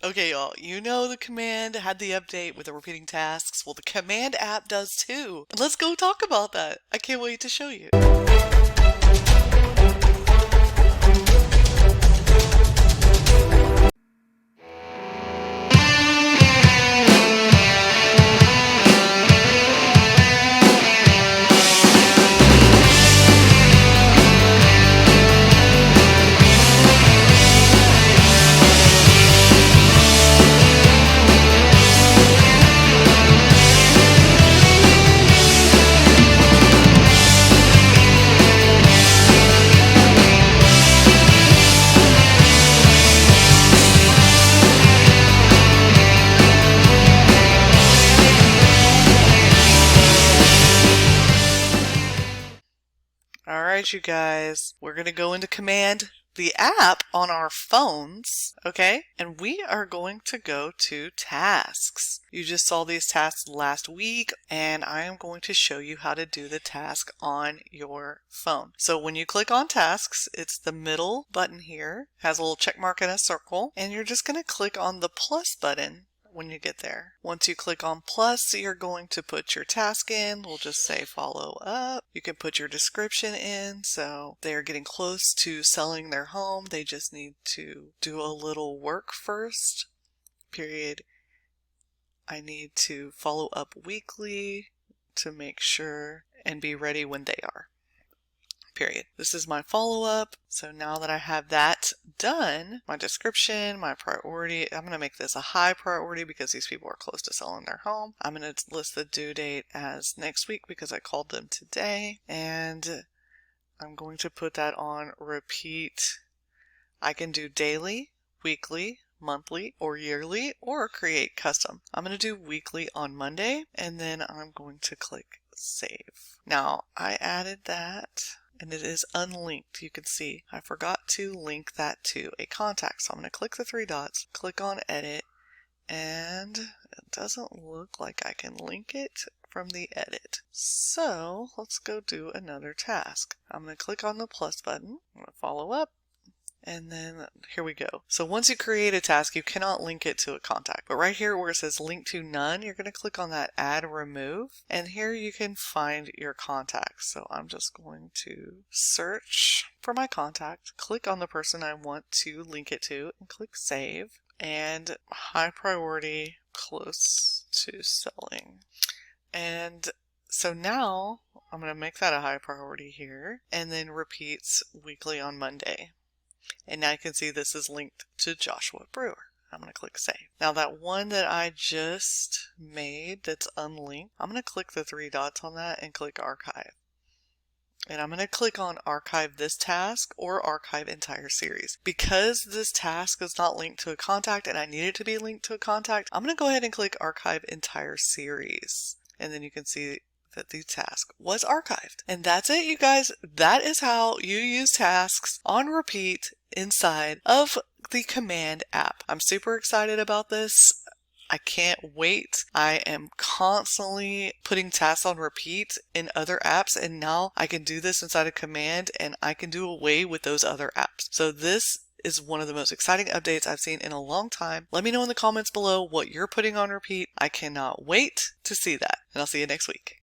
Okay, y'all, you know the command had the update with the repeating tasks. Well, the command app does too. Let's go talk about that. I can't wait to show you. All right, you guys, we're going to go into command the app on our phones, okay? And we are going to go to tasks. You just saw these tasks last week, and I am going to show you how to do the task on your phone. So when you click on tasks, it's the middle button here, has a little check mark and a circle, and you're just going to click on the plus button when you get there. Once you click on plus, you're going to put your task in. We'll just say follow up. You can put your description in. So they're getting close to selling their home. They just need to do a little work first. Period. I need to follow up weekly to make sure and be ready when they are. Period. This is my follow-up. So now that I have that done, my description, my priority, I'm going to make this a high priority because these people are close to selling their home. I'm going to list the due date as next week because I called them today, and I'm going to put that on repeat. I can do daily, weekly, monthly, or yearly, or create custom. I'm going to do weekly on Monday, and then I'm going to click save. Now I added that, and it is unlinked. You can see I forgot to link that to a contact. So I'm going to click the three dots, click on edit, and it doesn't look like I can link it from the edit. So let's go do another task. I'm going to click on the plus button. I'm going to follow up. And then here we go. So once you create a task, you cannot link it to a contact. But right here where it says link to none, you're going to click on that add remove. And here you can find your contacts. So I'm just going to search for my contact, click on the person I want to link it to, and click save. And high priority, close to selling. And so now I'm going to make that a high priority here, and then repeats weekly on Monday. And now you can see this is linked to Joshua Brewer. I'm going to click save. Now that one that I just made that's unlinked, I'm going to click the three dots on that and click archive. And I'm going to click on archive this task or archive entire series. Because this task is not linked to a contact and I need it to be linked to a contact, I'm going to go ahead and click archive entire series. And then you can see that the task was archived. And that's it, you guys. That is how you use tasks on repeat inside of the command app. I'm super excited about this. I can't wait. I am constantly putting tasks on repeat in other apps, and now I can do this inside a command and I can do away with those other apps. So this is one of the most exciting updates I've seen in a long time. Let me know in the comments below what you're putting on repeat. I cannot wait to see that, and I'll see you next week.